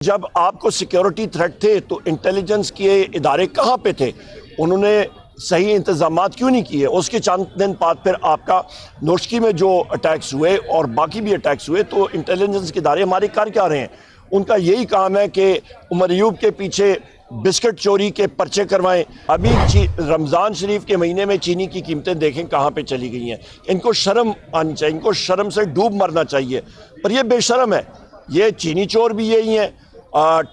جب آپ کو سیکیورٹی تھریٹ تھے تو انٹیلیجنس کے ادارے کہاں پہ تھے؟ انہوں نے صحیح انتظامات کیوں نہیں کیے؟ اس کے چند دن بعد پھر آپ کا نوشکی میں جو اٹیکس ہوئے اور باقی بھی اٹیکس ہوئے، تو انٹیلیجنس کے ادارے ہمارے کر کیا رہے ہیں؟ ان کا یہی کام ہے کہ عمر ایوب کے پیچھے بسکٹ چوری کے پرچے کروائیں۔ ابھی رمضان شریف کے مہینے میں چینی کی قیمتیں دیکھیں کہاں پہ چلی گئی ہیں۔ ان کو شرم آنی چاہیے، ان کو شرم سے ڈوب مرنا چاہیے، پر یہ بے شرم ہے۔ یہ چینی چور بھی یہی ہیں،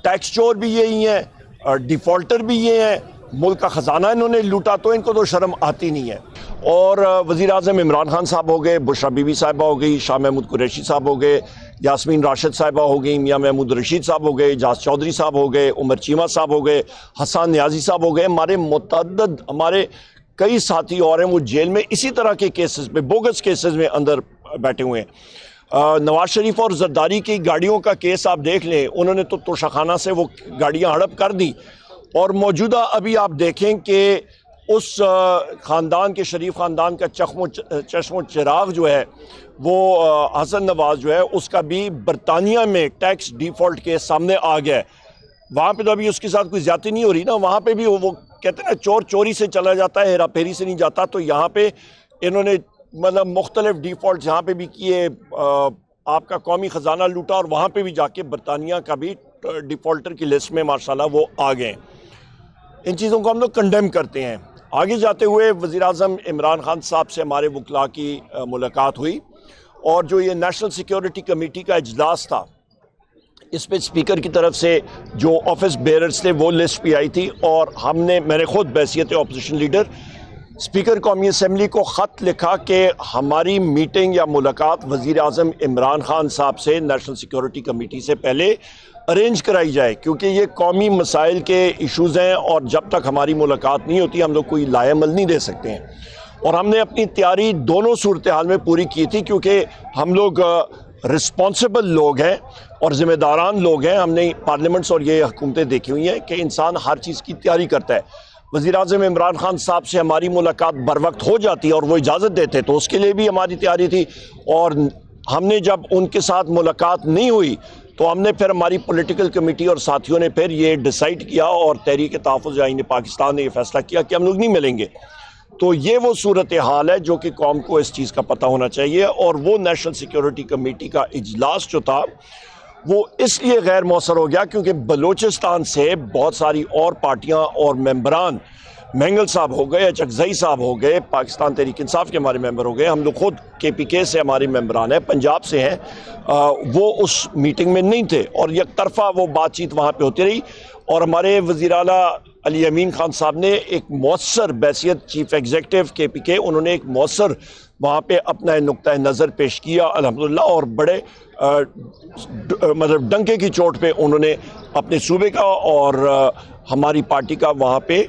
ٹیکس چور بھی یہی ہیں، ڈیفالٹر بھی یہ ہیں، ملک کا خزانہ انہوں نے لوٹا، تو ان کو تو شرم آتی نہیں ہے۔ اور وزیر اعظم عمران خان صاحب ہو گئے، بشرا بی بی صاحبہ ہو گئی، شاہ محمود قریشی صاحب ہو گئے، یاسمین راشد صاحبہ ہو گئی، میاں محمود رشید صاحب ہو گئے، اجاز چودھری صاحب ہو گئے، عمر چیمہ صاحب ہو گئے، حسان نیازی صاحب ہو گئے، ہمارے کئی ساتھی اور ہیں وہ جیل میں اسی طرح کے کیسز میں، بوگس کیسز میں اندر بیٹھے ہوئے ہیں۔ نواز شریف اور زرداری کی گاڑیوں کا کیس آپ دیکھ لیں، انہوں نے تو توشخانہ سے وہ گاڑیاں ہڑپ کر دی، اور موجودہ ابھی آپ دیکھیں کہ اس خاندان کے، شریف خاندان کا چشم و چراغ جو ہے وہ حسن نواز جو ہے، اس کا بھی برطانیہ میں ٹیکس ڈیفالٹ کے سامنے آ گیا ہے۔ وہاں پہ تو ابھی اس کے ساتھ کوئی زیادتی نہیں ہو رہی نا، وہاں پہ بھی وہ کہتے ہیں نا چور چوری سے چلا جاتا ہے، ہیرا پھیری سے نہیں جاتا، تو یہاں پہ انہوں نے مطلب مختلف ڈیفالٹ یہاں پہ بھی کیے، آپ کا قومی خزانہ لوٹا، اور وہاں پہ بھی جا کے برطانیہ کا بھی ڈیفالٹر کی لسٹ میں ماشاءاللہ وہ آ گئے۔ ان چیزوں کو ہم لوگ کنڈیم کرتے ہیں۔ آگے جاتے ہوئے وزیراعظم عمران خان صاحب سے ہمارے وکلاء کی ملاقات ہوئی، اور جو یہ نیشنل سیکیورٹی کمیٹی کا اجلاس تھا، اس پہ اسپیکر کی طرف سے جو آفس بیئررز تھے وہ لسٹ بھی آئی تھی، اور میں نے خود بحیثیت اپوزیشن لیڈر اسپیکر قومی اسمبلی کو خط لکھا کہ ہماری میٹنگ یا ملاقات وزیر اعظم عمران خان صاحب سے نیشنل سیکیورٹی کمیٹی سے پہلے ارینج کرائی جائے، کیونکہ یہ قومی مسائل کے ایشوز ہیں، اور جب تک ہماری ملاقات نہیں ہوتی ہم لوگ کوئی لائے عمل نہیں دے سکتے ہیں۔ اور ہم نے اپنی تیاری دونوں صورتحال میں پوری کی تھی، کیونکہ ہم لوگ رسپانسبل لوگ ہیں اور ذمہ داران لوگ ہیں۔ ہم نے پارلیمنٹس اور یہ حکومتیں دیکھی ہوئی ہیں کہ انسان ہر چیز کی تیاری کرتا ہے۔ وزیر اعظم عمران خان صاحب سے ہماری ملاقات بر وقت ہو جاتی اور وہ اجازت دیتے تو اس کے لیے بھی ہماری تیاری تھی، اور ہم نے جب ان کے ساتھ ملاقات نہیں ہوئی تو ہم نے پھر ہماری پولیٹیکل کمیٹی اور ساتھیوں نے پھر یہ ڈیسائیڈ کیا، اور تحریک تحفظ آئین پاکستان نے یہ فیصلہ کیا کہ ہم لوگ نہیں ملیں گے۔ تو یہ وہ صورتحال ہے جو کہ قوم کو اس چیز کا پتہ ہونا چاہیے، اور وہ نیشنل سیکیورٹی کمیٹی کا اجلاس جو تھا وہ اس لیے غیر مؤثر ہو گیا کیونکہ بلوچستان سے بہت ساری اور پارٹیاں اور ممبران، مینگل صاحب ہو گئے، اچکزئی صاحب ہو گئے، پاکستان تحریک انصاف کے ہمارے ممبر ہو گئے، ہم لوگ خود کے پی کے سے ہمارے ممبران ہیں، پنجاب سے ہیں، وہ اس میٹنگ میں نہیں تھے، اور یک طرفہ وہ بات چیت وہاں پہ ہوتی رہی۔ اور ہمارے وزیر اعلیٰ علی امین خان صاحب نے ایک مؤثر بحیثیت چیف ایگزیکٹو کے پی کے، انہوں نے ایک مؤثر وہاں پہ اپنا نقطہ نظر پیش کیا الحمدللہ، اور بڑے مطلب ڈنکے کی چوٹ پہ انہوں نے اپنے صوبے کا اور ہماری پارٹی کا وہاں پہ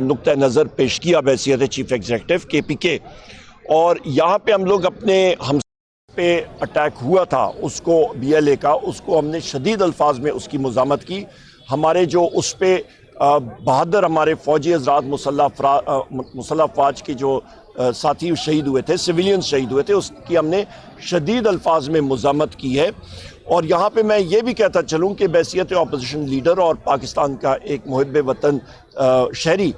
نقطہ نظر پیش کیا بحیثیت چیف ایگزیکٹو کے پی کے۔ اور یہاں پہ ہم لوگ اپنے ہم پہ اٹیک ہوا تھا اس کو بی ایل اے کا، اس کو ہم نے شدید الفاظ میں اس کی مذمت کی۔ ہمارے جو اس پہ بہادر ہمارے فوجی حضرات مسلح افواج کے جو ساتھی شہید ہوئے تھے، سویلینز شہید ہوئے تھے، اس کی ہم نے شدید الفاظ میں مذمت کی ہے۔ اور یہاں پہ میں یہ بھی کہتا چلوں کہ بحیثیت اپوزیشن لیڈر اور پاکستان کا ایک محب وطن شہری،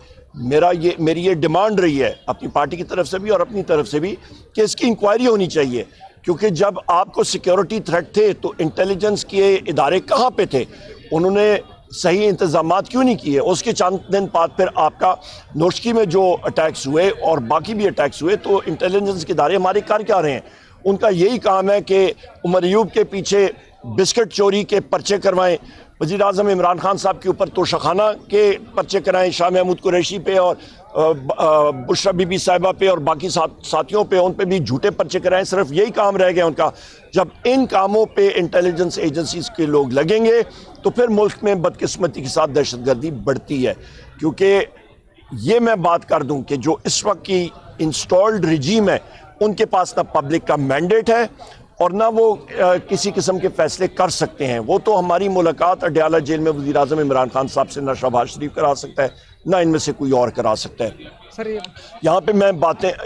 میری یہ ڈیمانڈ رہی ہے اپنی پارٹی کی طرف سے بھی اور اپنی طرف سے بھی کہ اس کی انکوائری ہونی چاہیے، کیونکہ جب آپ کو سیکیورٹی تھریٹ تھے تو انٹیلیجنس کے ادارے کہاں پہ تھے؟ انہوں نے صحیح انتظامات کیوں نہیں کیے؟ اس کے چند دن بعد پھر آپ کا نوشکی میں جو اٹیکس ہوئے اور باقی بھی اٹیکس ہوئے، تو انٹیلیجنس کے ادارے ہمارے کر کیا رہے ہیں؟ ان کا یہی کام ہے کہ عمر ایوب کے پیچھے بسکٹ چوری کے پرچے کروائیں، وزیر اعظم عمران خان صاحب کے اوپر توشخانہ کے پرچے کرائیں، شاہ محمود قریشی پہ اور بشرا بی بی صاحبہ پہ اور باقی ساتھیوں پہ، ان پہ بھی جھوٹے پرچے کرائیں۔ صرف یہی کام رہ گیا ان کا۔ جب ان کاموں پہ انٹیلیجنس ایجنسیز کے لوگ لگیں گے تو پھر ملک میں بدقسمتی کے ساتھ دہشت گردی بڑھتی ہے، کیونکہ یہ میں بات کر دوں کہ جو اس وقت کی انسٹالڈ رجیم ہے، ان کے پاس نہ پبلک کا مینڈیٹ ہے اور نہ وہ کسی قسم کے فیصلے کر سکتے ہیں۔ وہ تو ہماری ملاقات اڈیالہ جیل میں وزیر اعظم عمران خان صاحب سے نہ شہباز شریف کرا سکتا ہے، نہ ان میں سے کوئی اور کرا سکتا ہے۔ یہاں پہ میں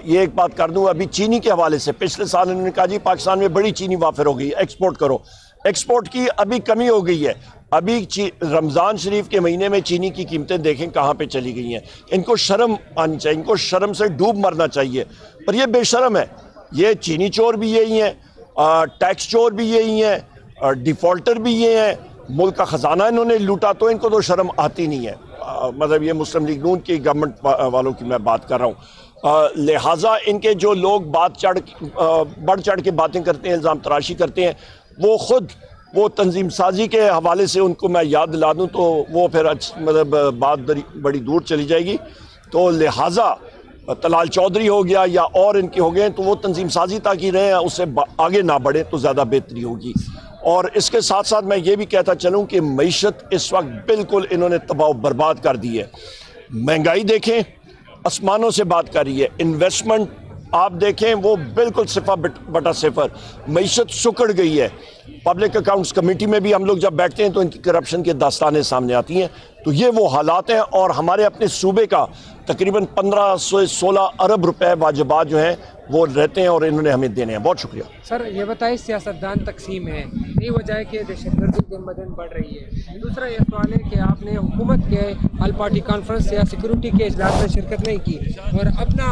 یہ ایک بات کر دوں، ابھی چینی کے حوالے سے پچھلے سال انہوں نے کہا جی پاکستان میں بڑی چینی وافر ہو گئی، ایکسپورٹ کرو۔ ایکسپورٹ کی ابھی کمی ہو گئی ہے، ابھی رمضان شریف کے مہینے میں چینی کی قیمتیں دیکھیں کہاں پہ چلی گئی ہیں. ان کو شرم آنی چاہیے, ان کو شرم سے ڈوب مرنا چاہیے, پر یہ بے شرم ہے. یہ چینی چور بھی یہی ہیں, ٹیکس چور بھی یہی ہیں, ڈیفالٹر بھی یہ ہیں, ملک کا خزانہ انہوں نے لوٹا, تو ان کو تو شرم آتی نہیں ہے. مطلب یہ مسلم لیگ نون کی گورنمنٹ والوں کی میں بات کر رہا ہوں. لہٰذا ان کے جو لوگ بڑھ چڑھ کے باتیں کرتے ہیں, الزام تراشی کرتے ہیں, وہ خود وہ تنظیم سازی کے حوالے سے ان کو میں یاد دلا دوں تو وہ پھر مطلب بات بڑی دور چلی جائے گی. تو لہٰذا طلال چودھری ہو گیا یا اور ان کے ہو گئے, تو وہ تنظیم سازی تک ہی رہے ہیں, اس سے آگے نہ بڑھے تو زیادہ بہتری ہوگی. اور اس کے ساتھ ساتھ میں یہ بھی کہتا چلوں کہ معیشت اس وقت بالکل انہوں نے تباہ و برباد کر دی ہے. مہنگائی دیکھیں آسمانوں سے بات کر رہی ہے, انویسٹمنٹ آپ دیکھیں وہ بالکل صفر بٹا صفر, معیشت سکڑ گئی ہے. پبلک اکاؤنٹس کمیٹی میں بھی ہم لوگ جب بیٹھتے ہیں تو ان کی کرپشن کے داستانیں سامنے آتی ہیں. تو یہ وہ حالات ہیں, اور ہمارے اپنے صوبے کا تقریباً 15 سے 16 ارب روپے واجبات جو ہیں وہ رہتے ہیں اور انہوں نے ہمیں دینے ہیں. بہت شکریہ. سر یہ بتائیں, سیاستدان تقسیم ہے, یہی وجہ ہے کہ دہشت گردی دن بدن بڑھ رہی ہے. دوسرا یہ سوال ہے کہ آپ نے حکومت کے آل پارٹی کانفرنس یا سیکورٹی کے اجلاس میں شرکت نہیں کی اور اپنے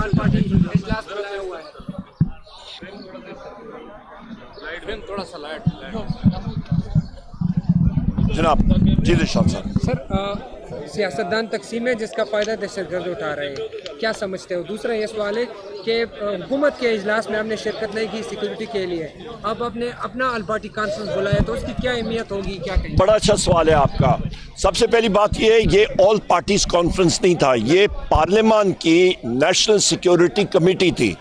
آل پارٹی اجلاس بلایا ہوا ہے. جناب جی رشاد صاحب. سر سیاستدان تقسیم ہے جس کا فائدہ دہشت گرد اٹھا رہے ہیں, کیا سمجھتے ہو؟ دوسرا یہ سوال ہے کہ حکومت کے اجلاس میں ہم نے شرکت نہیں کی سیکورٹی کے لیے, اب اپنا آل پارٹی کانفرنس بلایا, تو اس کی کیا اہمیت ہوگی, کیا کہیں؟ بڑا اچھا سوال ہے آپ کا. سب سے پہلی بات یہ ہے, یہ آل پارٹیز کانفرنس نہیں تھا, یہ پارلیمان کی نیشنل سیکورٹی کمیٹی تھی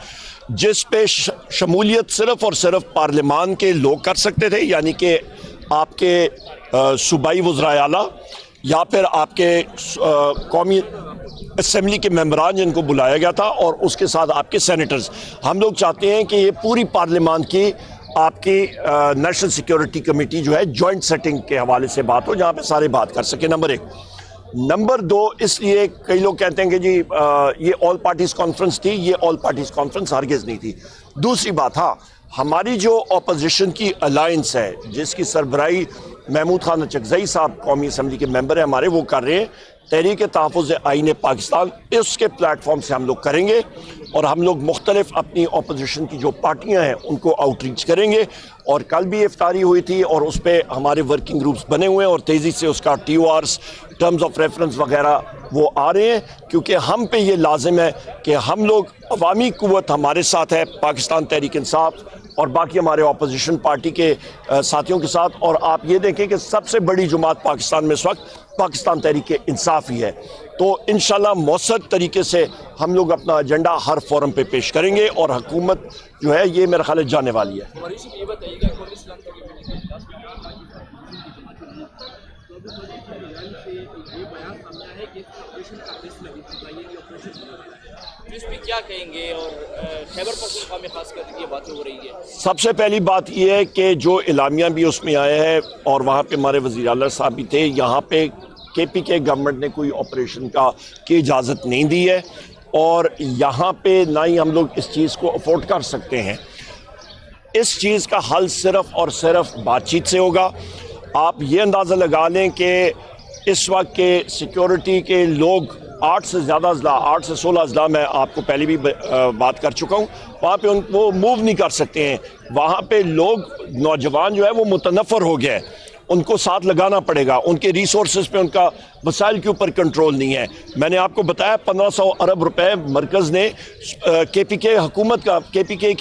جس پہ شمولیت صرف اور صرف پارلیمان کے لوگ کر سکتے تھے, یعنی کہ آپ کے صوبائی وزرائے اعلیٰ یا پھر آپ کے قومی اسمبلی کے ممبران جن کو بلایا گیا تھا, اور اس کے ساتھ آپ کے سینیٹرز. ہم لوگ چاہتے ہیں کہ یہ پوری پارلیمان کی آپ کی نیشنل سیکورٹی کمیٹی جو ہے جوائنٹ سیٹنگ کے حوالے سے بات ہو, جہاں پہ سارے بات کر سکیں. نمبر 1. نمبر 2, اس لیے کئی لوگ کہتے ہیں کہ جی یہ آل پارٹیز کانفرنس تھی, یہ آل پارٹیز کانفرنس ہرگز نہیں تھی. دوسری بات, ہاں ہماری جو اپوزیشن کی الائنس ہے جس کی سربراہی محمود خان اچکزئی صاحب قومی اسمبلی کے ممبر ہیں ہمارے, وہ کر رہے ہیں تحریک تحفظ آئین پاکستان, اس کے پلیٹ فارم سے ہم لوگ کریں گے, اور ہم لوگ مختلف اپنی اپوزیشن کی جو پارٹیاں ہیں ان کو آؤٹ ریچ کریں گے. اور کل بھی افطاری ہوئی تھی اور اس پہ ہمارے ورکنگ گروپس بنے ہوئے ہیں, اور تیزی سے اس کا TORs ٹرمز آف ریفرنس وغیرہ وہ آ رہے ہیں, کیونکہ ہم پہ یہ لازم ہے کہ ہم لوگ عوامی قوت ہمارے ساتھ ہے, پاکستان تحریک انصاف اور باقی ہمارے اپوزیشن پارٹی کے ساتھیوں کے ساتھ. اور آپ یہ دیکھیں کہ سب سے بڑی جماعت پاکستان میں اس وقت پاکستان تحریک انصاف ہی ہے. تو انشاءاللہ مؤثر طریقے سے ہم لوگ اپنا ایجنڈا ہر فورم پہ پیش کریں گے, اور حکومت جو ہے یہ میرا خیال ہے جانے والی ہے. کیا کہیں گے, اور خیبر پختونخوا میں خاص کر یہ باتیں ہو رہی ہے؟ سب سے پہلی بات یہ ہے کہ جو اعلامیہ بھی اس میں آئے ہیں, اور وہاں پہ ہمارے وزیر اعلیٰ صاحب بھی تھے, یہاں پہ KPK گورنمنٹ نے کوئی آپریشن کی اجازت نہیں دی ہے, اور یہاں پہ نہ ہی ہم لوگ اس چیز کو افورڈ کر سکتے ہیں. اس چیز کا حل صرف اور صرف بات چیت سے ہوگا. آپ یہ اندازہ لگا لیں کہ اس وقت کے سیکورٹی کے لوگ 8 سے زیادہ اضلاع, 8 سے 16 اضلاع میں آپ کو پہلے بھی بات کر چکا ہوں, وہاں پہ وہ موو نہیں کر سکتے ہیں. وہاں پہ لوگ نوجوان جو ہے وہ متنفر ہو گئے, ان کو ساتھ لگانا پڑے گا, ان کے ریسورسز پہ, ان کا وسائل کے اوپر کنٹرول نہیں ہے. میں نے آپ کو بتایا 1500 ارب روپے مرکز نے KPK حکومت کا, KPK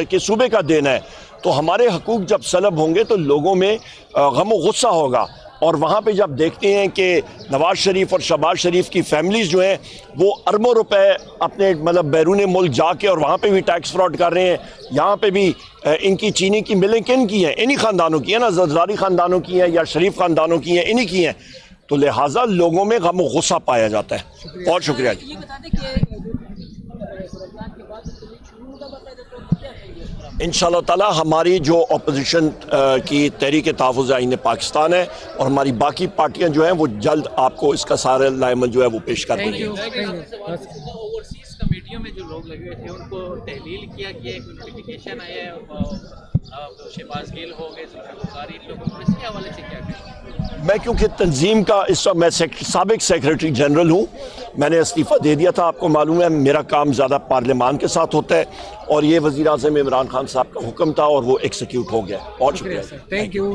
کے صوبے کا دینا ہے. تو ہمارے حقوق جب سلب ہوں گے تو لوگوں میں غم و غصہ ہوگا. اور وہاں پہ جب دیکھتے ہیں کہ نواز شریف اور شہباز شریف کی فیملیز جو ہیں وہ اربوں روپے اپنے مطلب بیرون ملک جا کے, اور وہاں پہ بھی ٹیکس فراڈ کر رہے ہیں, یہاں پہ بھی ان کی چینی کی ملیں کن کی ہیں, انہی خاندانوں کی ہیں نا, زرداری خاندانوں کی ہیں یا شریف خاندانوں کی ہیں, انہی کی ہیں. تو لہٰذا لوگوں میں غم و غصہ پایا جاتا ہے. بہت شکریہ جی. یہ بتا دیں کہ انشاءاللہ تعالی ہماری جو اپوزیشن کی تحریک تحفظ آئین پاکستان ہے اور ہماری باقی پارٹیاں جو ہیں وہ جلد آپ کو اس کا سارا لائحہ جو ہے وہ پیش کر دیں گے. اوورسیز کمیٹیوں میں جو لوگ لگے ہوئے تھے ان کو تحلیل کیا گیا, نوٹیفیکیشن آیا ہے شہباز گل ہو گئے، ذوالفقار بخاری، ان لوگوں کو اس کے حوالے سے کیا کہیں؟ میں کیونکہ تنظیم کا اس وقت میں سابق سیکریٹری جنرل ہوں، میں نے استعفیٰ دے دیا تھا، آپ کو معلوم ہے میرا کام زیادہ پارلیمان کے ساتھ ہوتا ہے، اور یہ وزیر اعظم عمران خان صاحب کا حکم تھا اور وہ ایکسیکیوٹ ہو گیا. بہت شکریہ. Thank you.